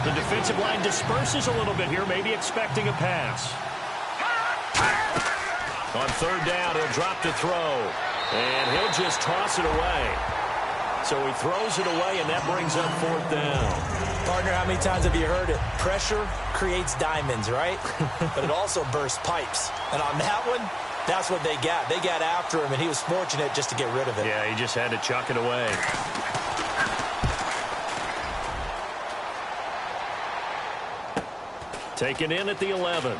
The defensive line disperses a little bit here, maybe expecting a pass. On third down, he'll drop to throw. And he'll just toss it away. So he throws it away, and that brings up fourth down. Partner, how many times have you heard it? Pressure creates diamonds, right? But it also bursts pipes. And on that one, that's what they got. They got after him, and he was fortunate just to get rid of it. Yeah, he just had to chuck it away. Taken in at the 11.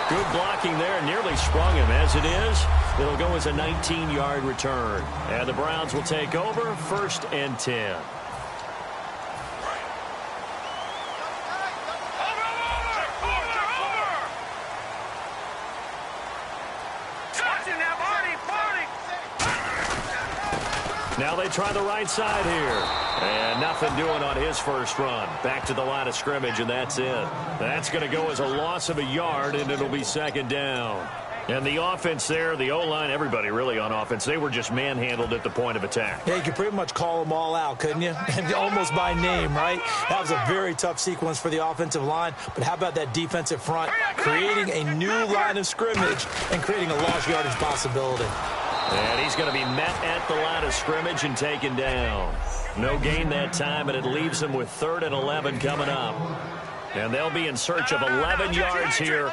Good blocking there, nearly sprung him. As it is, it'll go as a 19-yard return. And the Browns will take over, 1st and 10. Now they try the right side here. And nothing doing on his first run. Back to the line of scrimmage, and that's it. That's going to go as a loss of a yard, and it'll be 2nd down. And the offense there, the O-line, everybody really on offense, they were just manhandled at the point of attack. Yeah, you could pretty much call them all out, couldn't you? Almost by name, right? That was a very tough sequence for the offensive line. But how about that defensive front creating a new line of scrimmage and creating a lost yardage possibility? And he's going to be met at the line of scrimmage and taken down. No gain that time, and it leaves them with 3rd and 11 coming up. And they'll be in search of 11 yards here.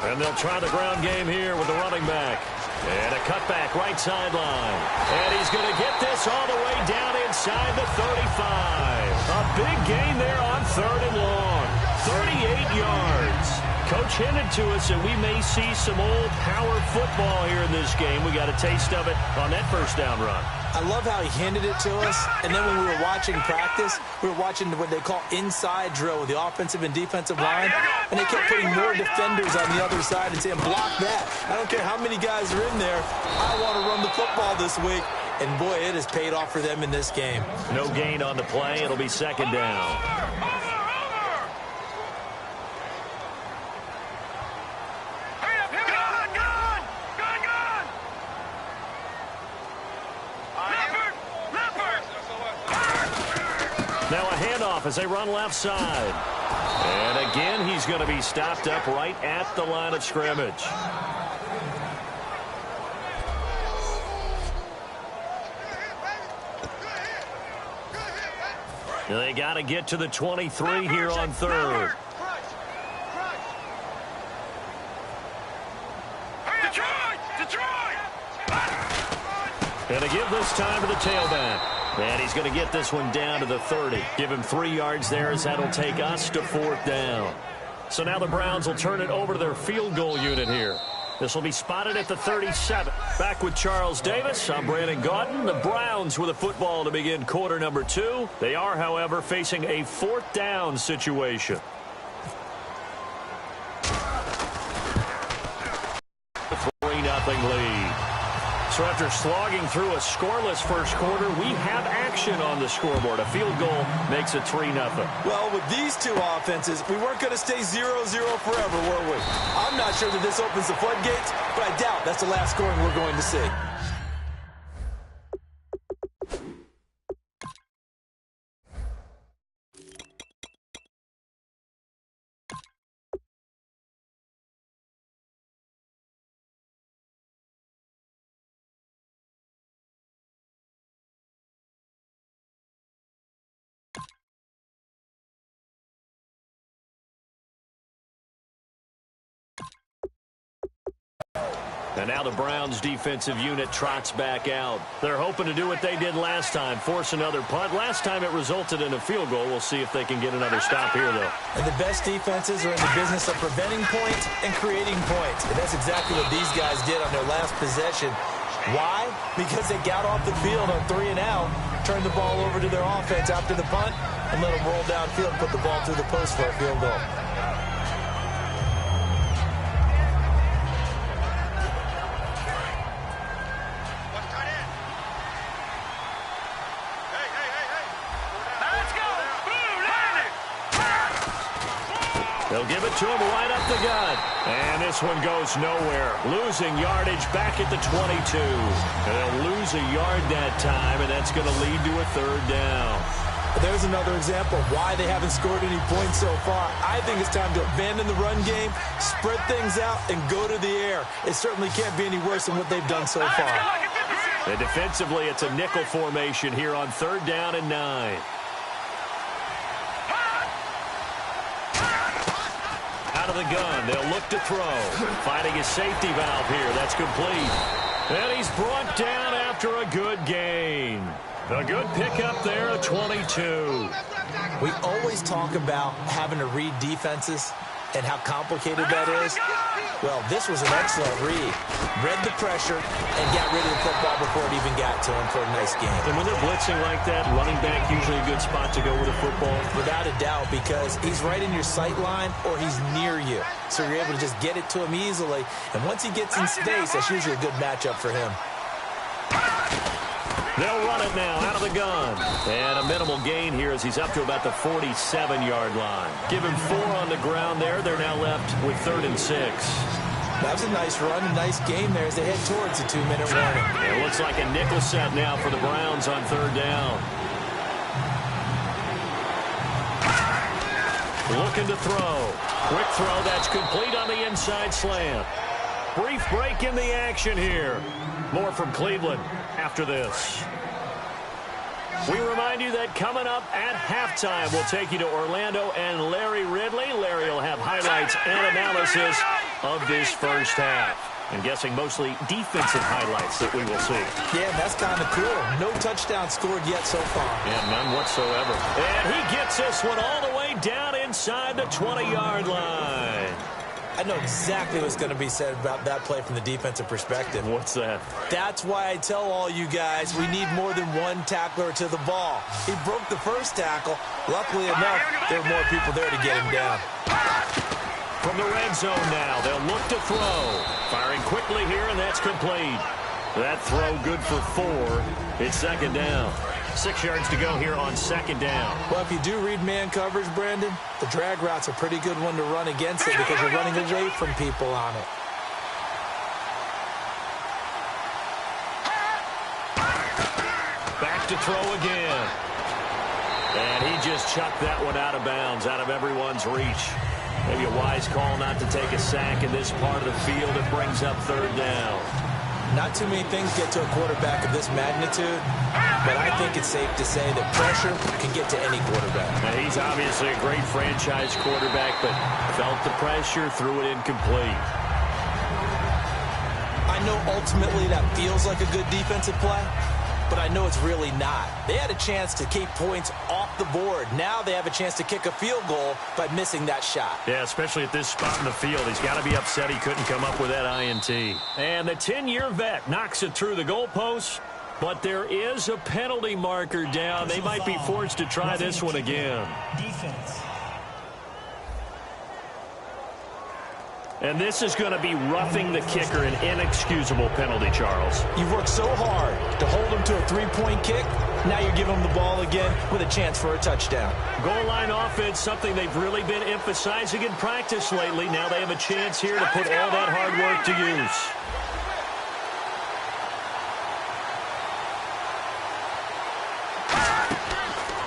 And they'll try the ground game here with the running back. And a cutback right sideline. And he's going to get this all the way down inside the 35. A big gain there on 3rd and long. 38 yards. Coach hinted to us that we may see some old power football here in this game. We got a taste of it on that first down run. I love how he hinted it to us, and then when we were watching practice, we were watching what they call inside drill with the offensive and defensive line, and they kept putting more defenders on the other side and saying, block that. I don't care how many guys are in there. I want to run the football this week. And, boy, it has paid off for them in this game. No gain on the play. It'll be 2nd down. Now a handoff as they run left side. And again, he's going to be stopped up right at the line of scrimmage. They got to get to the 23 here on 3rd. And a give this time to the tailback. And he's going to get this one down to the 30. Give him 3 yards there as that'll take us to 4th down. So now the Browns will turn it over to their field goal unit here. This will be spotted at the 37. Back with Charles Davis. I'm Brandon Gaudin. The Browns with a football to begin quarter number 2. They are, however, facing a 4th down situation. A 3-0 lead. So after slogging through a scoreless first quarter, we have action on the scoreboard. A field goal makes it 3-0. Well, with these two offenses, we weren't going to stay 0-0 forever, were we? I'm not sure that this opens the floodgates, but I doubt that's the last scoring we're going to see. And now the Browns defensive unit trots back out. They're hoping to do what they did last time, force another punt. Last time it resulted in a field goal. We'll see if they can get another stop here, though. And the best defenses are in the business of preventing points and creating points. And that's exactly what these guys did on their last possession. Why? Because they got off the field on 3 and out, turned the ball over to their offense after the punt, and let them roll downfield and put the ball through the post for a field goal. They'll give it to him right up the gut. And this one goes nowhere. Losing yardage back at the 22. They'll lose a yard that time, and that's going to lead to a third down. There's another example of why they haven't scored any points so far. I think it's time to abandon the run game, spread things out, and go to the air. It certainly can't be any worse than what they've done so far. And defensively, it's a nickel formation here on 3rd down and 9. Out of the gun, they'll look to throw. Finding his safety valve here. That's complete. And he's brought down after a good gain. A good pickup there at 22. We always talk about having to read defenses and how complicated that is. Well, this was an excellent read. Read the pressure and got rid of the football before it even got to him for a nice game. And when they're blitzing like that, running back usually a good spot to go with a football. Without a doubt, because he's right in your sight line or he's near you. So you're able to just get it to him easily. And once he gets in space, that's usually a good matchup for him. They'll run it now out of the gun. And a minimal gain here as he's up to about the 47-yard line. Give him 4 on the ground there. They're now left with 3rd and 6. That was a nice run, a nice game there as they head towards the 2-minute warning. It looks like a nickel set now for the Browns on 3rd down. Looking to throw. Quick throw that's complete on the inside slant. Brief break in the action here. More from Cleveland after this. We remind you that coming up at halftime, we'll take you to Orlando and Larry Ridley. Larry will have highlights and analysis of this first half. I'm guessing mostly defensive highlights that we will see. Yeah, that's kind of cool. No touchdown scored yet so far. Yeah, none whatsoever. And he gets this one all the way down inside the 20-yard line. I know exactly what's going to be said about that play from the defensive perspective. What's that? That's why I tell all you guys we need more than one tackler to the ball. He broke the first tackle. Luckily enough, there were more people there to get him down. From the red zone now, they'll look to throw. Firing quickly here, and that's complete. That throw good for 4. It's 2nd down. 6 yards to go here on 2nd down. Well, if you do read man coverage, Brandon, the drag route's a pretty good one to run against it because you're running away from people on it. Back to throw again. And he just chucked that one out of bounds, out of everyone's reach. Maybe a wise call not to take a sack in this part of the field. It brings up 3rd down. Not too many things get to a quarterback of this magnitude, but I think it's safe to say that pressure can get to any quarterback. Now, he's obviously a great franchise quarterback, but felt the pressure, threw it incomplete. I know ultimately that feels like a good defensive play, but I know it's really not. They had a chance to keep points off the board. Now they have a chance to kick a field goal by missing that shot. Yeah, especially at this spot in the field. He's got to be upset he couldn't come up with that INT. And the 10-year vet knocks it through the goalpost, but there is a penalty marker down. They might be forced to try this one again. Defense. And this is going to be roughing the kicker, an inexcusable penalty, Charles. You've worked so hard to hold him to a 3-point kick. Now you're giving him the ball again with a chance for a touchdown. Goal line offense, something they've really been emphasizing in practice lately. Now they have a chance here to put all that hard work to use.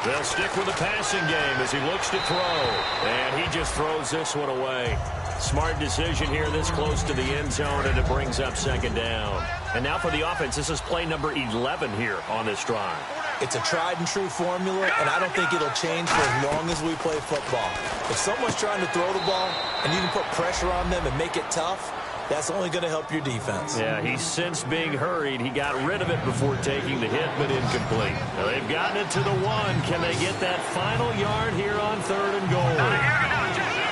They'll stick with the passing game as he looks to throw. And he just throws this one away. Smart decision here this close to the end zone, and it brings up 2nd down. And now for the offense, this is play number 11 here on this drive. It's a tried-and-true formula, and I don't think it'll change for as long as we play football. If someone's trying to throw the ball and you can put pressure on them and make it tough, that's only going to help your defense. Yeah, he's since being hurried. He got rid of it before taking the hit, but incomplete. Now they've gotten it to the 1. Can they get that final yard here on 3rd and goal?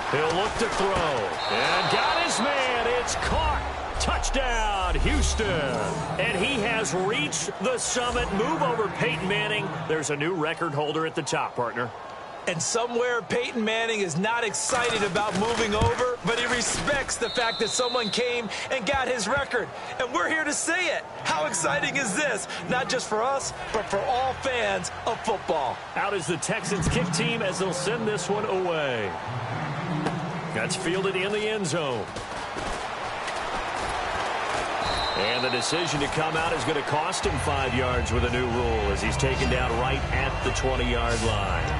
He'll look to throw. And got his man. It's caught. Touchdown, Houston. And he has reached the summit. Move over Peyton Manning. There's a new record holder at the top, partner. And somewhere Peyton Manning is not excited about moving over, but he respects the fact that someone came and got his record. And we're here to say it. How exciting is this? Not just for us, but for all fans of football. Out is the Texans kick team as they'll send this one away. That's fielded in the end zone. And the decision to come out is going to cost him 5 yards with a new rule as he's taken down right at the 20-yard line.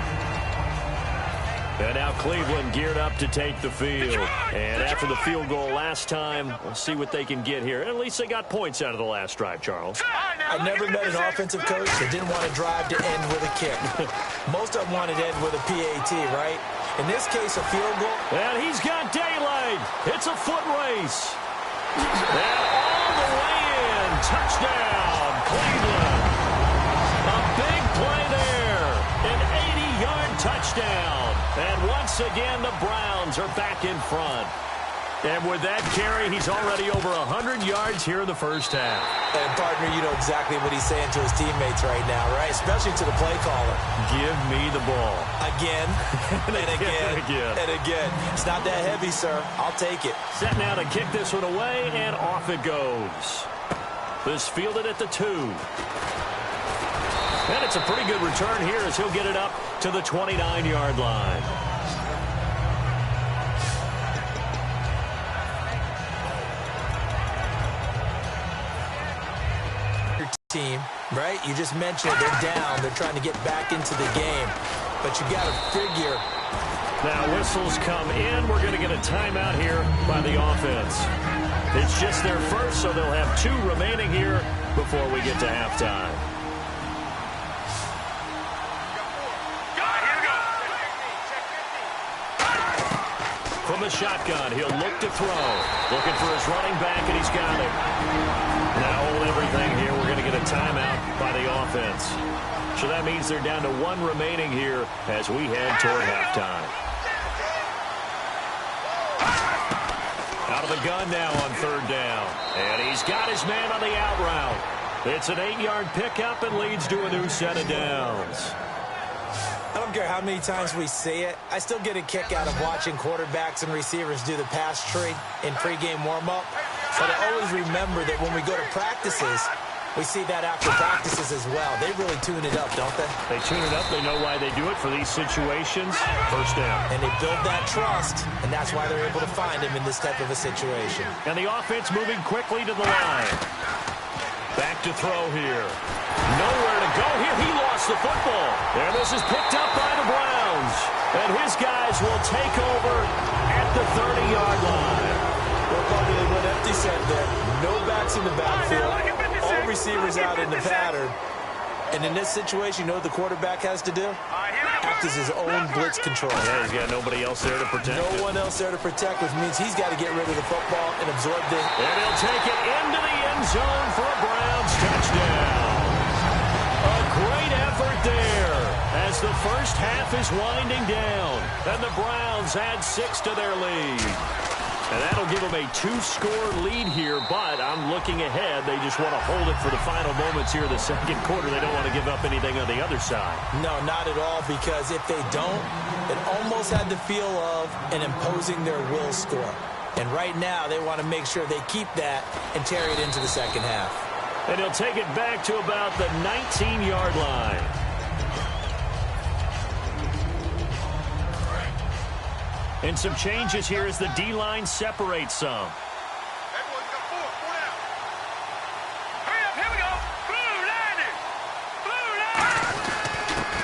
And now Cleveland geared up to take the field. And after the field goal last time, we'll see what they can get here. At least they got points out of the last drive, Charles. I never met an offensive coach that didn't want to drive to end with a kick. Most of them wanted to end with a PAT, right? In this case, a field goal. And he's got daylight. It's a foot race. And all the way in. Touchdown, Cleveland. A big play there. An 80-yard touchdown. And once again, the Browns are back in front. And with that carry, he's already over 100 yards here in the first half. And, partner, you know exactly what he's saying to his teammates right now, right? Especially to the play caller. Give me the ball. Again, and again, and again. It's not that heavy, sir. I'll take it. Set now to kick this one away, and off it goes. This fielded at the 2. And it's a pretty good return here as he'll get it up to the 29-yard line. Your team, right? You just mentioned they're down. They're trying to get back into the game. But you got to figure. Now whistles come in. We're going to get a timeout here by the offense. It's just their first, so they'll have 2 remaining here before we get to halftime. From the shotgun, he'll look to throw. Looking for his running back, and he's got it. Now hold everything here. We're going to get a timeout by the offense. So that means they're down to 1 remaining here as we head toward halftime. Out of the gun now on 3rd down. And he's got his man on the out route. It's an 8-yard pickup and leads to a new set of downs. I don't care how many times we say it. I still get a kick out of watching quarterbacks and receivers do the pass tree in pregame warm-up. But I always remember that when we go to practices, we see that after practices as well. They really tune it up, don't they? They tune it up. They know why they do it for these situations. First down. And they build that trust, and that's why they're able to find him in this type of a situation. And the offense moving quickly to the line. Back to throw here. Nowhere to go here. He lost the football. And this is picked up by the Browns. And his guys will take over at the 30-yard line. Well, probably they went empty set there. No backs in the backfield. All receivers out in the pattern. And in this situation, you know what the quarterback has to do? Act as his own blitz control. Yeah, he's got nobody else there to protect No one else there to protect, which means he's got to get rid of the football and absorb the... And he'll take it into the end zone for a Browns touchdown. A great effort there as the first half is winding down. And the Browns add 6 to their lead. And that'll give them a 2-score lead here, but I'm looking ahead. They just want to hold it for the final moments here in the second quarter. They don't want to give up anything on the other side. No, not at all, because if they don't, it almost had the feel of an imposing their will score. And right now, they want to make sure they keep that and carry it into the second half. And he'll take it back to about the 19-yard line. And some changes here as the D-line separates some.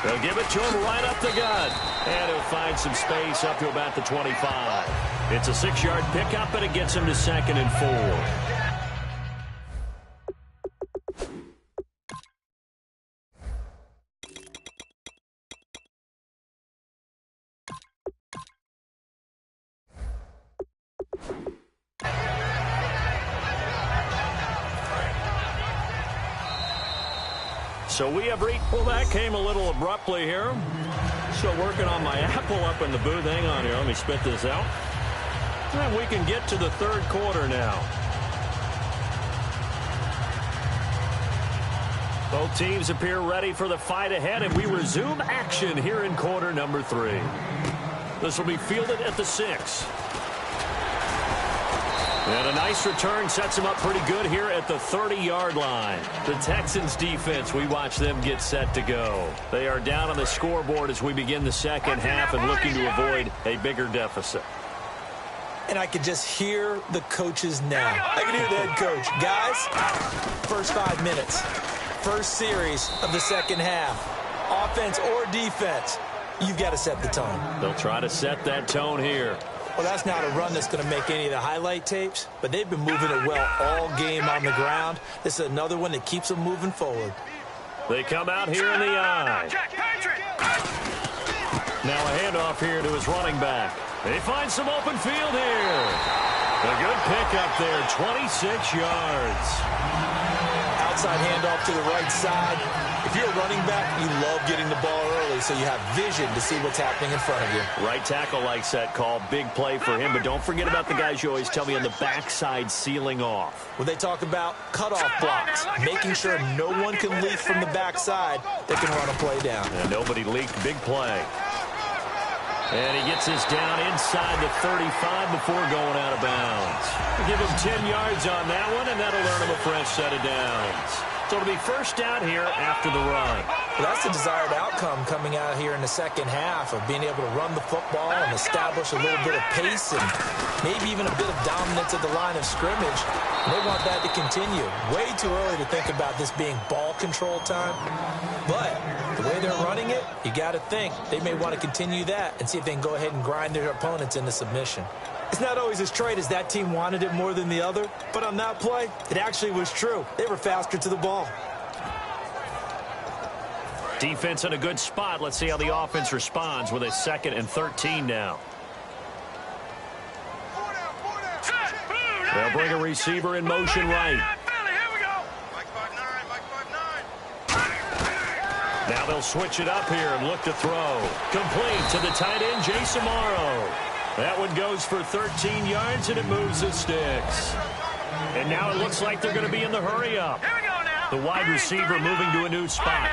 They'll give it to him right up the gut. And he'll find some space up to about the 25. It's a 6-yard pickup, and it gets him to 2nd and 4. So we have reached, well, that came a little abruptly here. Still working on my apple up in the booth. Hang on here. Let me spit this out. And we can get to the third quarter now. Both teams appear ready for the fight ahead, and we resume action here in quarter number 3. This will be fielded at the 6. And a nice return sets him up pretty good here at the 30-yard line. The Texans defense, we watch them get set to go. They are down on the scoreboard as we begin the second half and looking to avoid a bigger deficit. And I could just hear the coaches now. I can hear the head coach. Guys, first 5 minutes. First series of the second half. Offense or defense, you've got to set the tone. They'll try to set that tone here. Well, that's not a run that's going to make any of the highlight tapes, but they've been moving it well all game on the ground. This is another one that keeps them moving forward. They come out here in the eye. Now a handoff here to his running back. They find some open field here. A good pickup there, 26 yards. Outside handoff to the right side. If you're a running back, you love getting the ball early so you have vision to see what's happening in front of you. Right tackle likes that call. Big play for him, but don't forget about the guys you always tell me on the backside sealing off. When they talk about cutoff blocks, making sure no one can leak from the backside that can run a play down. And nobody leaked. Big play. And he gets this down inside the 35 before going out of bounds. Give him 10 yards on that one, and that'll earn him a fresh set of downs. So it'll be first down here after the run. Well, that's the desired outcome coming out here in the second half of being able to run the football and establish a little bit of pace and maybe even a bit of dominance at the line of scrimmage. And they want that to continue. Way too early to think about this being ball control time. But the way they're running it, you got to think they may want to continue that and see if they can go ahead and grind their opponents into submission. It's not always as straight as that team wanted it more than the other, but on that play, it actually was true. They were faster to the ball. Defense in a good spot. Let's see how the offense responds with a 2nd and 13 now. They'll bring a receiver in motion right. Now they'll switch it up here and look to throw. Complete to the tight end, Jason Morrow. That one goes for 13 yards, and it moves the sticks. And now it looks like they're going to be in the hurry-up. The wide receiver moving to a new spot.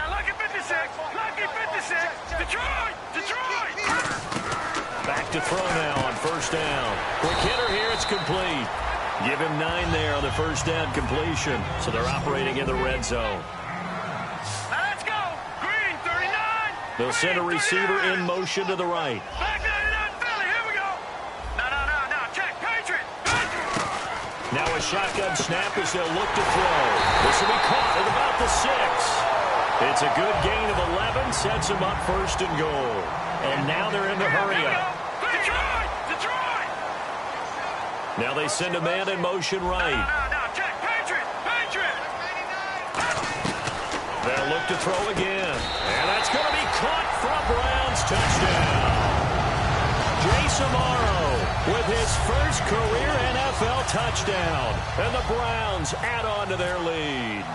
Back to throw now on first down. Quick hitter here, it's complete. Give him 9 there on the first down completion. So they're operating in the red zone. Let's go. Green, 39. They'll send a receiver in motion to the right. Back 99, Philly. Here we go. No. Check. Patriot. Now a shotgun snap as they'll look to throw. This will be caught at about the 6. It's a good gain of 11. Sets them up first and goal. And now they're in the hurry-up. Detroit. Now they send a man in motion right. No. Check. Patriot. They'll look to throw again. And that's going to be caught for a Browns touchdown. Jason Morrow with his first career NFL touchdown. And the Browns add on to their lead.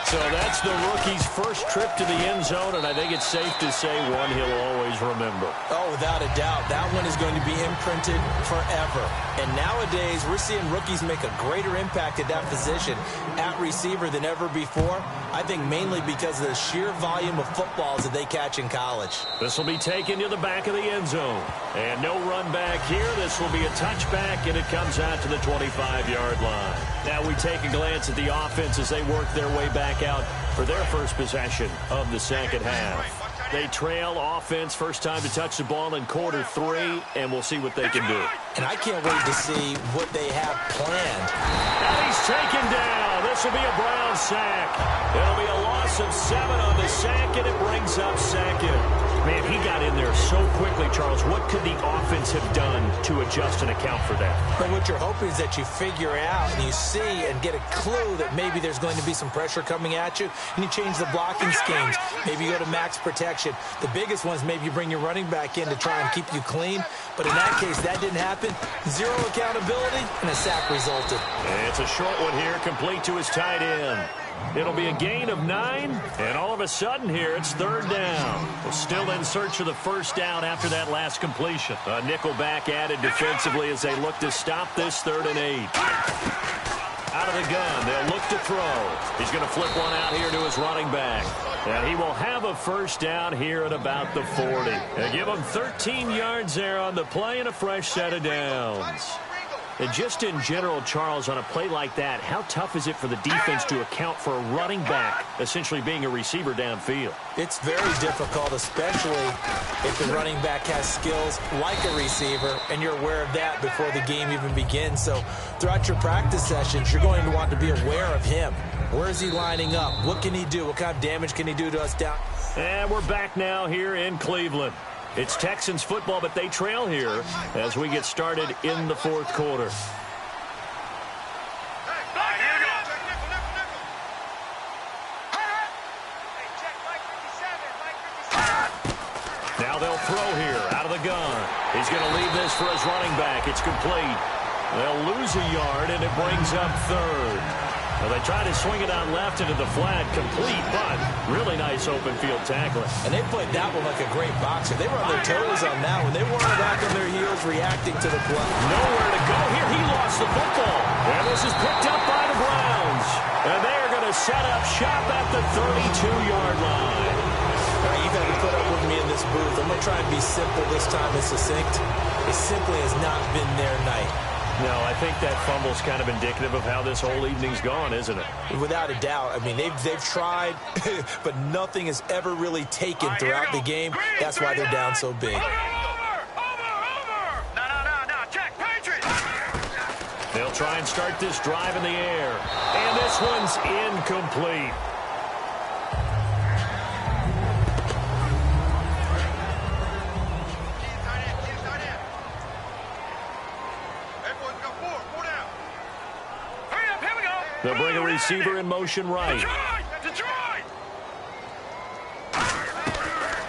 So that's the rookie's first trip to the end zone, and I think it's safe to say one he'll always remember. Oh, without a doubt. That one is going to be imprinted forever. And nowadays, we're seeing rookies make a greater impact at that position at receiver than ever before. I think mainly because of the sheer volume of footballs that they catch in college. This will be taken to the back of the end zone. And no run back here. This will be a touchback, and it comes out to the 25-yard line. Now we take a glance at the offense as they work their way back out for their first possession of the second half. They trail offense, first time to touch the ball in quarter 3, and we'll see what they can do. And I can't wait to see what they have planned. And he's taken down. This will be a Brown sack. It'll be a loss of 7 on the sack, and it brings up 2nd. Man, he got in there so quickly, Charles. What could the offense have done to adjust and account for that? But what you're hoping is that you figure out and you see and get a clue that maybe there's going to be some pressure coming at you, and you change the blocking schemes. Maybe you go to max protection. The biggest ones, maybe you bring your running back in to try and keep you clean. But in that case, that didn't happen. 0 accountability, and a sack resulted. And it's a short one here, complete to his tight end. It'll be a gain of 9, and all of a sudden here, it's 3rd down. We're still in search of the first down after that last completion. A nickel back added defensively as they look to stop this 3rd and 8. Out of the gun, they'll look to throw. He's going to flip one out here to his running back. And he will have a first down here at about the 40. And give him 13 yards there on the play and a fresh set of downs. And just in general, Charles, on a play like that, how tough is it for the defense to account for a running back essentially being a receiver downfield? It's very difficult, especially if the running back has skills like a receiver, and you're aware of that before the game even begins. So throughout your practice sessions, you're going to want to be aware of him. Where is he lining up? What can he do? What kind of damage can he do to us down? And we're back now here in Cleveland. It's Texans football, but they trail here as we get started in the fourth quarter. Now they'll throw here out of the gun. He's going to leave this for his running back. It's complete. They'll lose a yard, and it brings up third. Well, they try to swing it out left into the flat, complete, but really nice open field tackling. And they played that one like a great boxer. They were on their toes on that one. They weren't back on their heels reacting to the play. Nowhere to go here. He lost the football. And this is picked up by the Browns. And they're going to set up shop at the 32-yard line. All right, you got to put up with me in this booth. I'm going to try and be simple this time and succinct. It simply has not been their night. No, I think that fumble's kind of indicative of how this whole evening's gone, isn't it? Without a doubt. I mean, they've tried, but nothing has ever really taken throughout the game. That's why they're down so big. Over! No, check, Patriots! They'll try and start this drive in the air. And this one's incomplete. They'll bring a receiver in motion right. Detroit!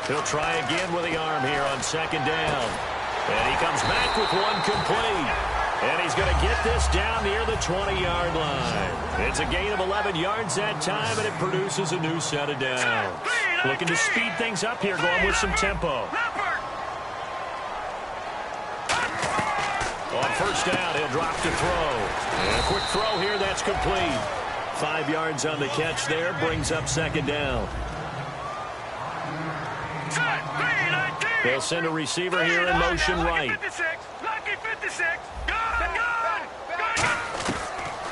He'll try again with the arm here on second down. And he comes back with one complete. And he's going to get this down near the 20-yard line. It's a gain of 11 yards that time, and it produces a new set of downs. Looking to speed things up here, going with some tempo. On first down, he'll drop to throw. And a quick throw here, that's complete. 5 yards on the catch there, brings up second down. They'll send a receiver here in motion right. Lucky 56.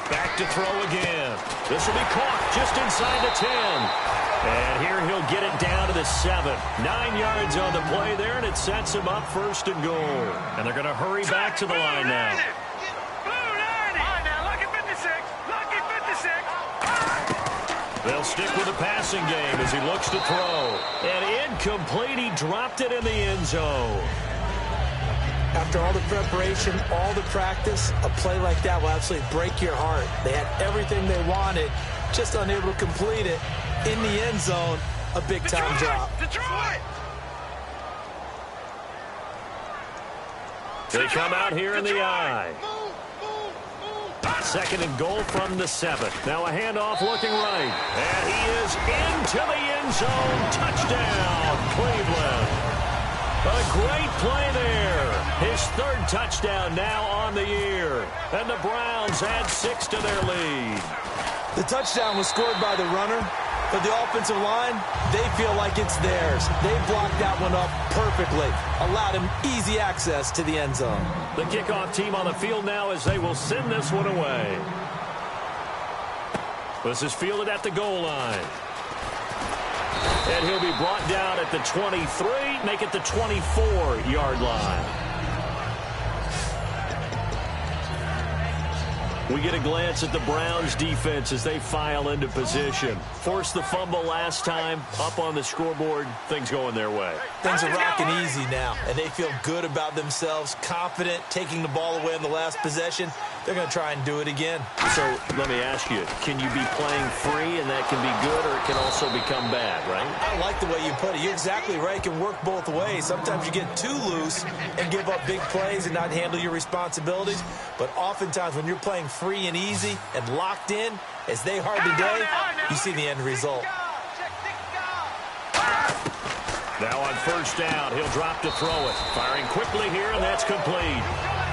Back to throw again. This will be caught just inside the 10. And here he'll get it down to the 7. 9 yards on the play there, and it sets him up first and goal. And they're going to hurry back to the line now. They'll stick with the passing game as he looks to throw. And incomplete, he dropped it in the end zone. After all the preparation, all the practice, a play like that will absolutely break your heart. They had everything they wanted, just unable to complete it. In the end zone, a big-time drop. They come out here in the eye. Second and goal from the 7. Now a handoff looking right. And he is into the end zone. Touchdown, Cleveland. A great play there. His third touchdown now on the year. And the Browns add 6 to their lead. The touchdown was scored by the runner, but the offensive line, they feel like it's theirs. They blocked that one up perfectly, allowed him easy access to the end zone. The kickoff team on the field now as they will send this one away. This is fielded at the goal line. And he'll be brought down at the 23, make it the 24-yard line. We get a glance at the Browns defense as they file into position. Forced the fumble last time, up on the scoreboard, things going their way. Things are rocking easy now, and they feel good about themselves, confident, taking the ball away in the last possession. They're going to try and do it again. So let me ask you, can you be playing free and that can be good, or it can also become bad, right? I like the way you put it. You're exactly right. It can work both ways. Sometimes you get too loose and give up big plays and not handle your responsibilities. But oftentimes when you're playing free and easy and locked in, as they are today, you see the end result. Now on first down, he'll drop to throw it. Firing quickly here, and that's complete.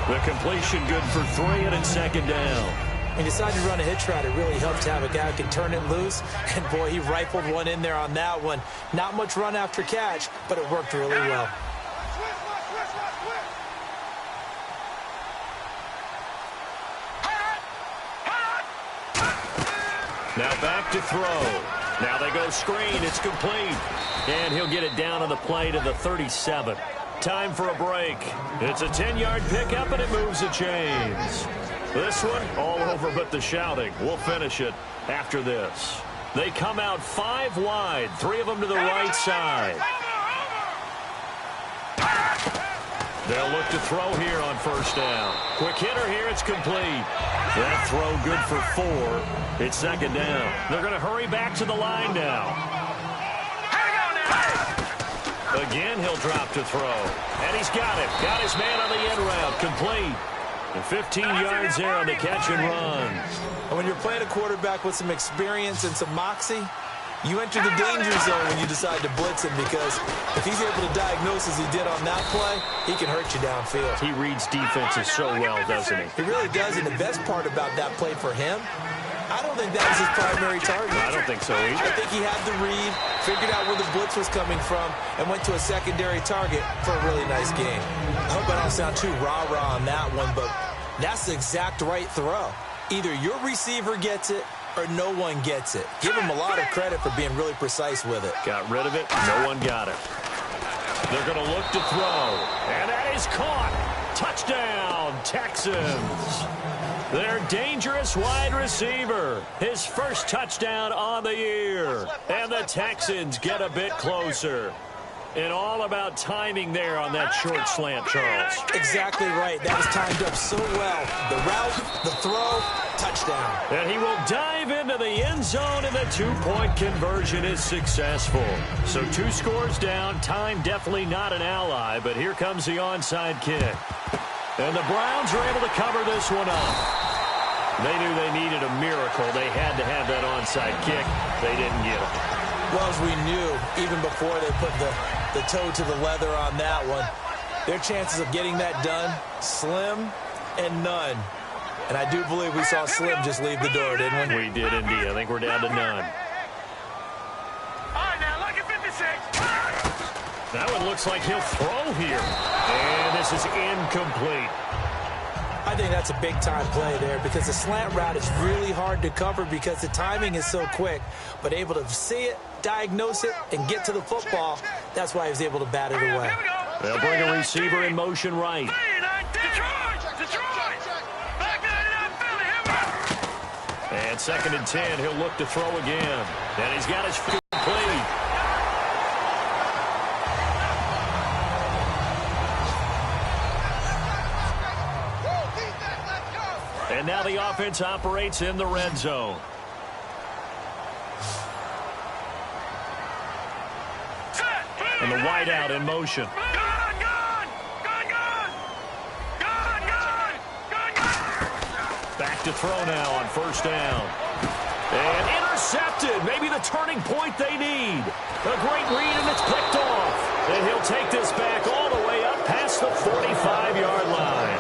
The completion good for 3, and it's second down. He decided to run a hitch route. It really helped to have a guy who can turn it loose. And, boy, he rifled one in there on that one. Not much run after catch, but it worked really well. Now back to throw. Now they go screen. It's complete. And he'll get it down on the play to the 37. Time for a break. It's a 10-yard pickup, and it moves the chains. This one, all over but the shouting. We'll finish it after this. They come out 5 wide, 3 of them to the right side. They'll look to throw here on first down. Quick hitter here, it's complete. That throw good for 4. It's second down. They're going to hurry back to the line now. Again, he'll drop to throw. And he's got it. Got his man on the end route. Complete. And 15 yards there on the catch and run. And when you're playing a quarterback with some experience and some moxie, you enter the danger zone when you decide to blitz him, because if he's able to diagnose as he did on that play, he can hurt you downfield. He reads defenses so well, doesn't he? He really does, and the best part about that play for him, I don't think that was his primary target. I don't think so either. I think he had the read, figured out where the blitz was coming from, and went to a secondary target for a really nice game. I hope I don't sound too rah-rah on that one, but that's the exact right throw. Either your receiver gets it or no one gets it. Give him a lot of credit for being really precise with it. Got rid of it. No one got it. They're going to look to throw. And that is caught. Touchdown, Texans. Their dangerous wide receiver. His first touchdown on the year. And the Texans get a bit closer. And all about timing there on that short slant, Charles. Exactly right. That was timed up so well. The route, the throw, touchdown. And he will dive into the end zone, and the 2-point conversion is successful. So 2 scores down. Time definitely not an ally, but here comes the onside kick. And the Browns are able to cover this one up. They knew they needed a miracle. They had to have that onside kick. They didn't get it. Well, as we knew, even before they put the toe to the leather on that one, their chances of getting that done, slim and none. And I do believe we saw Slim just leave the door, didn't we? We did indeed. I think we're down to none. All right, now look at 56. That one looks like he'll throw here. And this is incomplete. I think that's a big-time play there, because the slant route is really hard to cover because the timing is so quick. But able to see it, diagnose it, and get to the football, that's why he was able to bat it away. They'll bring a receiver in motion right. And 2nd and 10, he'll look to throw again. And he's got his feet complete. And now the offense operates in the red zone. And the wideout in motion. Back to throw now on first down. And intercepted. Maybe the turning point they need. A great read, and it's picked off. And he'll take this back all the way up past the 45-yard line.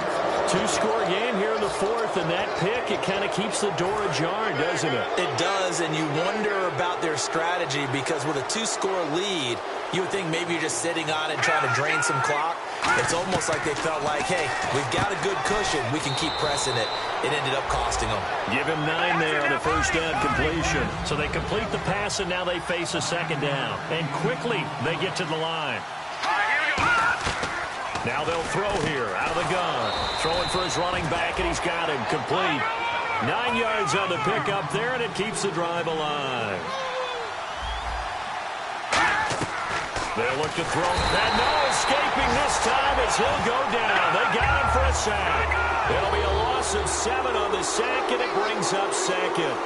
2-score game here in the 4th, and that pick, it kind of keeps the door ajar, doesn't it? It does, and you wonder about their strategy, because with a 2-score lead, you would think maybe you're just sitting on it and trying to drain some clock. It's almost like they felt like, hey, we've got a good cushion. We can keep pressing it. It ended up costing them. Give him 9 there on the first down completion. So they complete the pass, and now they face a second down. And quickly, they get to the line. Now they'll throw here out of the gun. Throwing for his running back, and he's got him complete. 9 yards on the pickup there, and it keeps the drive alive. They'll look to throw. And no escaping this time as he'll go down. They got him for a sack. It'll be a loss of 7 on the sack, and it brings up 2nd.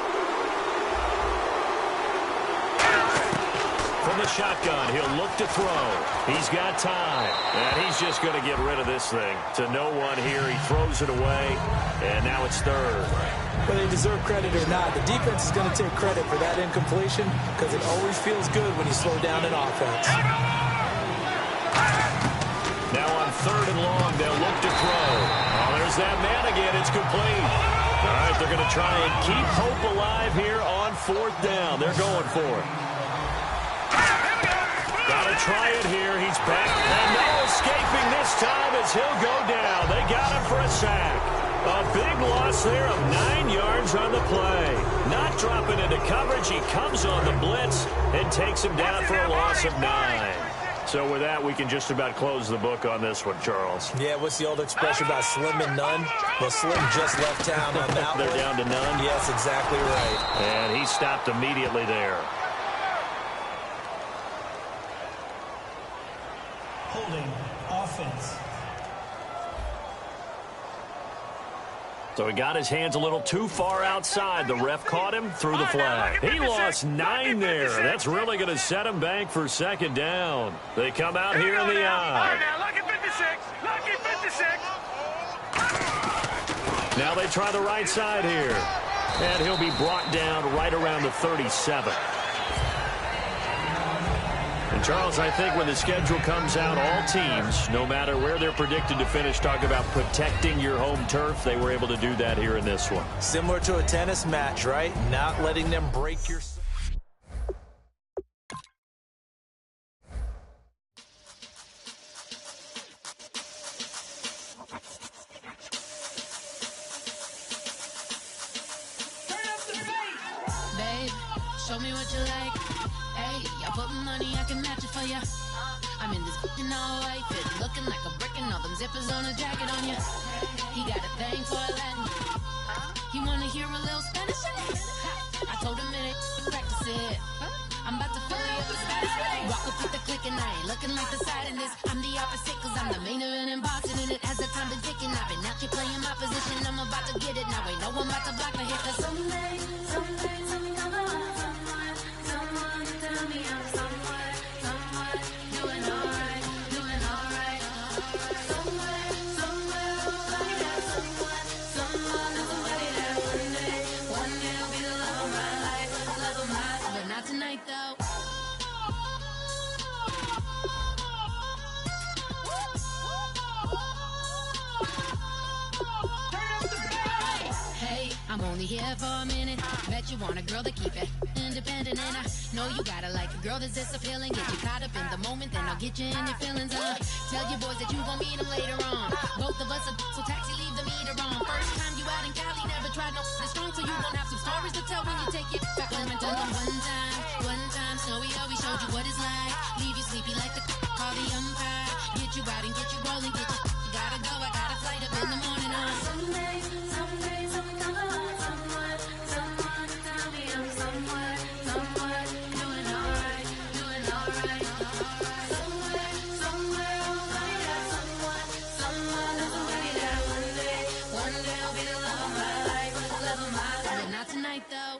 From the shotgun, he'll look to throw. He's got time, and he's just going to get rid of this thing. To no one here, he throws it away, and now it's 3rd. Whether they deserve credit or not, the defense is going to take credit for that incompletion, because it always feels good when you slow down an offense. Now on 3rd and long, they'll look to throw. Oh, there's that man again. It's complete. All right, they're going to try and keep hope alive here on 4th down. They're going for it. Got to try it here. He's back. And no escaping this time as he'll go down. They got him for a sack. A big loss there of 9 yards on the play. Not dropping into coverage. He comes on the blitz and takes him down for a loss of 9. So with that, we can just about close the book on this one, Charles. Yeah, what's the old expression about slim and none? Well, Slim just left town on that They're one. down to none? Yes, exactly right. And he stopped immediately there. Holding offense. So he got his hands a little too far outside. The ref caught him, threw the flag. He lost 9 there. That's really going to set him back for 2nd down. They come out here in the eye. Lucky 56. Lucky 56. Now they try the right side here. And he'll be brought down right around the 37. And Charles, I think when the schedule comes out, all teams, no matter where they're predicted to finish, talk about protecting your home turf. They were able to do that here in this one. Similar to a tennis match, right? Not letting them break your... Babe, show me what you like. Hey, I put money, I can match it for ya. I'm in this f***ing all white fit, looking like a brick and all them zippers on a jacket on ya. He got a thing for Latin. He wanna hear a little Spanish? I told him it ain't practice it. I'm about to fully up the status. Walk up with the click and I ain't looking like the side in this. I'm the opposite cause I'm the main event in boxing and it has the time been ticking. I've been out here playing my position, I'm about to get it. Now ain't no one about to block the hit cause someday something come along. Someone tell me I'm someone doing alright. Somewhere, somebody has someone that's somebody that one day will be the love of my life, but not tonight though. Hey, I'm only here for a minute. Bet you want a girl to keep it independent, and I know you gotta like a girl that's this appealing. Get you caught up in the moment, then I'll get you in your feelings. Tell your boys that you gon' meet them later on. Both of us are so taxi, leave the meter on. First time you out in Cali, never tried no this strong, so you gon' have some stories to tell when you take it back home and tell them one time, Snowy always showed you what it's like. Leave you sleepy like the call the umpire. Get you out and get you rolling, get you gotta go. I got a flight up in the morning. Someday, something come along. Someone tell me I'm someone doing alright. Somewhere, somebody got someone that's somebody that one day will be the love of my life, but not tonight though.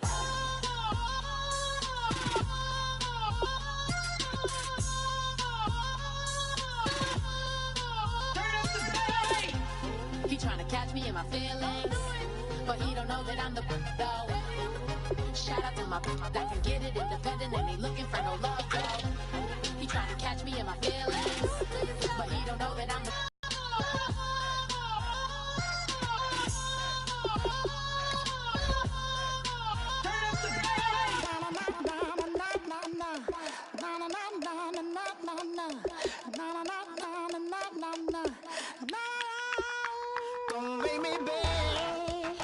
He tryna catch me in my feelings, but he don't know that I'm the though. Shout out to my that can get it independent and ain't looking for no love though. He tryna catch me in my feelings, but he don't know that I'm the Don't make me beg,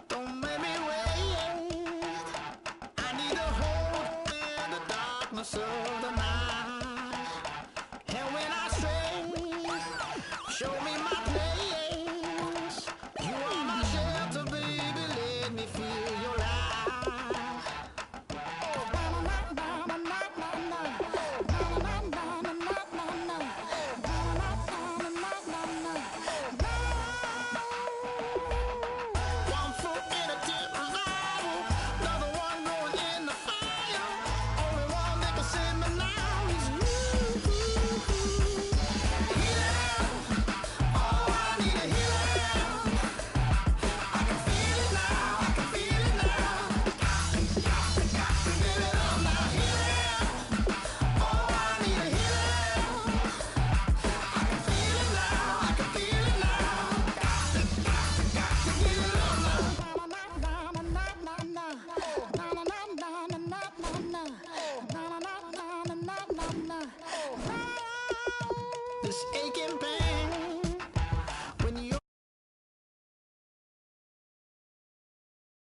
don't make me wait. I need a hold in the darkness of the night. And when I stray this aching